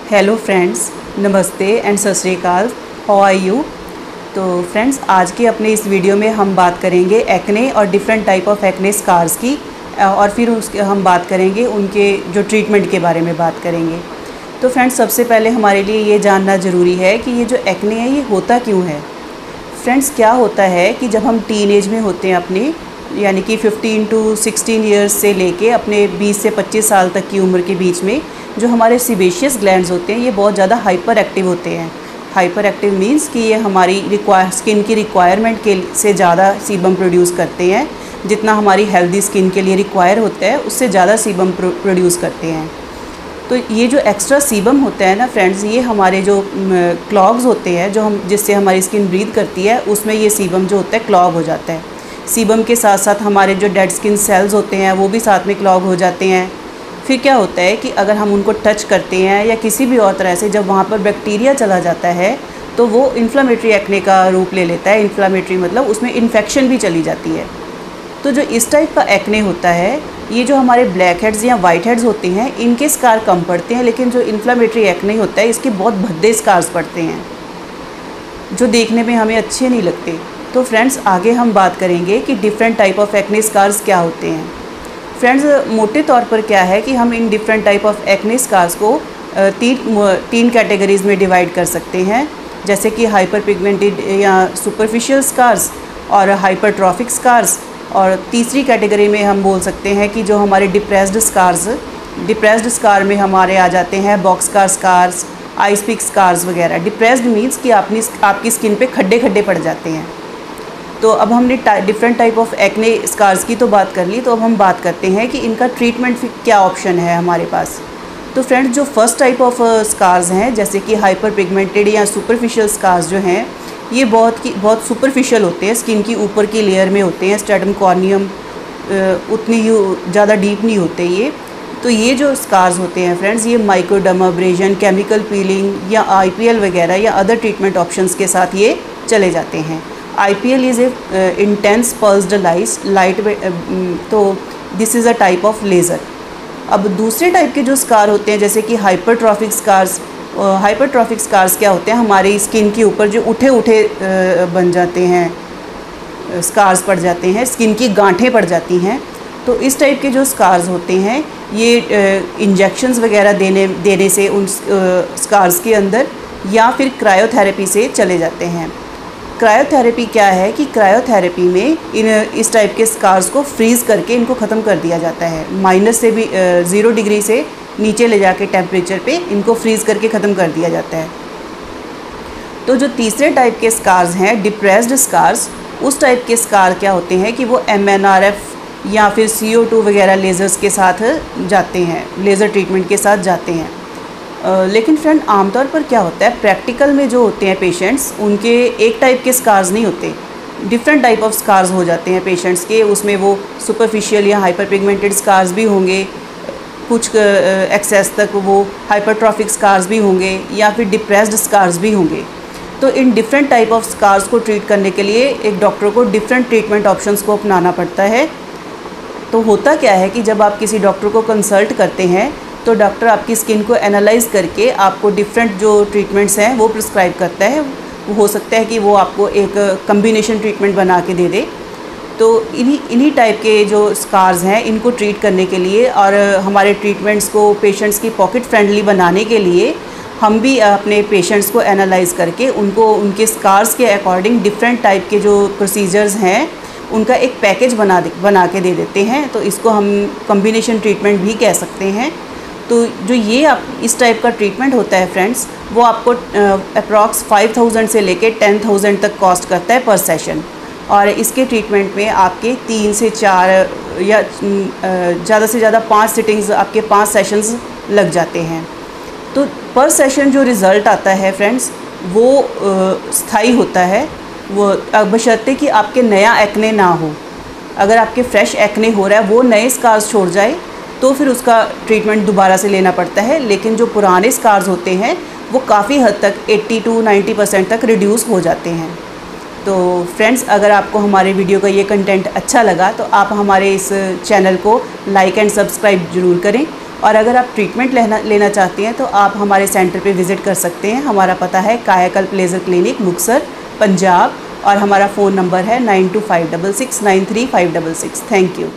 Hello friends, नमस्ते and सत श्री अकाल। How are you. तो फ्रेंड्स, आज के अपने इस वीडियो में हम बात करेंगे एक्ने और different type of acne scars की, और फिर उसके हम बात करेंगे उनके जो ट्रीटमेंट के बारे में बात करेंगे। तो फ्रेंड्स, सबसे पहले हमारे लिए ये जानना ज़रूरी है कि ये जो एक्ने है ये होता क्यों है। फ्रेंड्स, क्या होता है कि जब हम टीन एज में होते हैं अपने, यानी कि 15 टू 16 ईयर्स से लेके अपने 20 से 25 साल तक की उम्र के बीच में जो हमारे सीबेशियस ग्लैंड्स होते हैं ये बहुत ज़्यादा हाइपर एक्टिव होते हैं। हाइपर एक्टिव मीन्स कि ये हमारी स्किन की रिक्वायरमेंट के से ज़्यादा सीबम प्रोड्यूस करते हैं। जितना हमारी हेल्दी स्किन के लिए रिक्वायर होता है उससे ज़्यादा सीबम प्रोड्यूस करते हैं। तो ये जो एक्स्ट्रा सीबम होता है ना फ्रेंड्स, ये हमारे जो क्लॉग्स होते हैं जो जिससे हमारी स्किन ब्रीथ करती है उसमें ये सीबम जो होता है क्लॉग हो जाता है। सीबम के साथ साथ हमारे जो डेड स्किन सेल्स होते हैं वो भी साथ में क्लॉग हो जाते हैं। फिर क्या होता है कि अगर हम उनको टच करते हैं या किसी भी और तरह से जब वहाँ पर बैक्टीरिया चला जाता है तो वो इन्फ्लामेटरी एक्ने का रूप ले लेता है। इन्फ्लामेटरी मतलब उसमें इन्फेक्शन भी चली जाती है। तो जो इस टाइप का एक्ने होता है, ये जो हमारे ब्लैक हेड्स या वाइट हेड्स होते हैं इनके स्कार कम पड़ते हैं, लेकिन जो इन्फ्लामेटरी एक्ने होता है इसके बहुत भद्दे स्कार्स पड़ते हैं जो देखने में हमें अच्छे नहीं लगते। तो फ्रेंड्स, आगे हम बात करेंगे कि different type of acne scars क्या होते हैं। फ्रेंड्स, मोटे तौर पर क्या है कि हम इन different type of acne scars को तीन कैटेगरीज़ में डिवाइड कर सकते हैं, जैसे कि हाइपर पिगमेंटेड या सुपरफिशियल स्कार्स और हाइपरट्रॉफिक स्कार्स। और तीसरी कैटेगरी में हम बोल सकते हैं कि जो हमारे डिप्रेस्ड स्कार में हमारे आ जाते हैं boxcar scars, ice pick scars वगैरह। डिप्रेस्ड मीन्स कि आपकी स्किन पे खड्डे खड्डे पड़ जाते हैं। तो अब हमने different type of acne scars की तो बात कर ली, तो अब हम बात करते हैं कि इनका ट्रीटमेंट क्या ऑप्शन है हमारे पास। तो फ्रेंड्स, जो फर्स्ट टाइप ऑफ स्कार्स हैं जैसे कि हाइपर पिगमेंटेड या सुपरफिशियल स्कार्स जो हैं ये बहुत सुपरफिशियल होते हैं, स्किन की ऊपर की लेयर में होते हैं। स्ट्रैटम कॉर्नियम उतनी ज़्यादा डीप नहीं होते ये। तो ये जो स्कार्स होते हैं फ्रेंड्स, ये माइक्रोडर्माब्रेशन, केमिकल पीलिंग या IPL वगैरह या अदर ट्रीटमेंट ऑप्शंस के साथ ये चले जाते हैं। IPL is a intense pulsed light, तो this is a type of laser. अब दूसरे टाइप के जो स्कार होते हैं जैसे कि हाइपरट्रॉफिक स्कार्स क्या होते हैं, हमारी स्किन के ऊपर जो उठे बन जाते हैं, स्कार्स पड़ जाते हैं, स्किन की गांठें पड़ जाती हैं। तो इस टाइप के जो स्कार्स होते हैं ये इंजेक्शंस वगैरह देने से उन स्कार्स के अंदर या फिर क्रायोथेरेपी से चले जाते हैं। क्रायोथेरेपी क्या है कि क्रायोथेरेपी में इस टाइप के स्कार्स को फ्रीज़ करके इनको ख़त्म कर दिया जाता है। माइनस से भी 0 डिग्री से नीचे ले जाके टेम्परेचर पे इनको फ्रीज़ करके ख़त्म कर दिया जाता है। तो जो तीसरे टाइप के स्कार्स हैं डिप्रेस्ड स्कार्स, उस टाइप के स्कार क्या होते हैं कि वो MNRF या फिर CO2 वगैरह लेज़र्स के साथ जाते हैं, लेज़र ट्रीटमेंट के साथ जाते हैं। लेकिन फ्रेंड, आमतौर पर क्या होता है प्रैक्टिकल में जो होते हैं पेशेंट्स, उनके एक टाइप के स्कार्स नहीं होते, डिफरेंट टाइप ऑफ स्कार्स हो जाते हैं पेशेंट्स के। उसमें वो सुपरफिशियल या हाइपर पिगमेंटेड स्कार्स भी होंगे, कुछ एक्सेस तक वो हाइपरट्रॉफिक स्कार्स भी होंगे या फिर डिप्रेस्ड स्कार्स भी होंगे। तो इन डिफरेंट टाइप ऑफ स्कार्स को ट्रीट करने के लिए एक डॉक्टर को डिफरेंट ट्रीटमेंट ऑप्शंस को अपनाना पड़ता है। तो होता क्या है कि जब आप किसी डॉक्टर को कंसल्ट करते हैं तो डॉक्टर आपकी स्किन को एनालाइज करके आपको डिफरेंट जो ट्रीटमेंट्स हैं वो प्रिस्क्राइब करता है। हो सकता है कि वो आपको एक कम्बिनेशन ट्रीटमेंट बना के दे दे। तो इन्हीं टाइप के जो स्कार्स हैं इनको ट्रीट करने के लिए और हमारे ट्रीटमेंट्स को पेशेंट्स की पॉकेट फ्रेंडली बनाने के लिए हम भी अपने पेशेंट्स को एनालाइज करके उनको उनके स्कार्स के अकॉर्डिंग डिफरेंट टाइप के जो प्रोसीजर्स हैं उनका एक पैकेज बना के दे देते हैं। तो इसको हम कम्बिनेशन ट्रीटमेंट भी कह सकते हैं। तो जो ये इस टाइप का ट्रीटमेंट होता है फ्रेंड्स, वो आपको अप्रॉक्स 5000 से लेके 10,000 तक कॉस्ट करता है पर सेशन। और इसके ट्रीटमेंट में आपके 3 से 4 या ज़्यादा से ज़्यादा 5 सिटिंग्स, आपके 5 सेशंस लग जाते हैं। तो पर सेशन जो रिज़ल्ट आता है फ्रेंड्स वो स्थायी होता है, वो बशर्ते कि आपके नया एक्ने ना हो। अगर आपके फ्रेश एक्ने हो रहा है वो नए स्कार्स छोड़ जाए तो फिर उसका ट्रीटमेंट दोबारा से लेना पड़ता है। लेकिन जो पुराने स्कार्स होते हैं वो काफ़ी हद तक 80 to 90% तक रिड्यूस हो जाते हैं। तो फ्रेंड्स, अगर आपको हमारे वीडियो का ये कंटेंट अच्छा लगा तो आप हमारे इस चैनल को लाइक एंड सब्सक्राइब ज़रूर करें और अगर आप ट्रीटमेंट लेना चाहती हैं तो आप हमारे सेंटर पे विज़िट कर सकते हैं। हमारा पता है कायाकल्प लेज़र क्लिनिक, मुक्तसर, पंजाब, और हमारा फ़ोन नंबर है 9256693566। Thank you.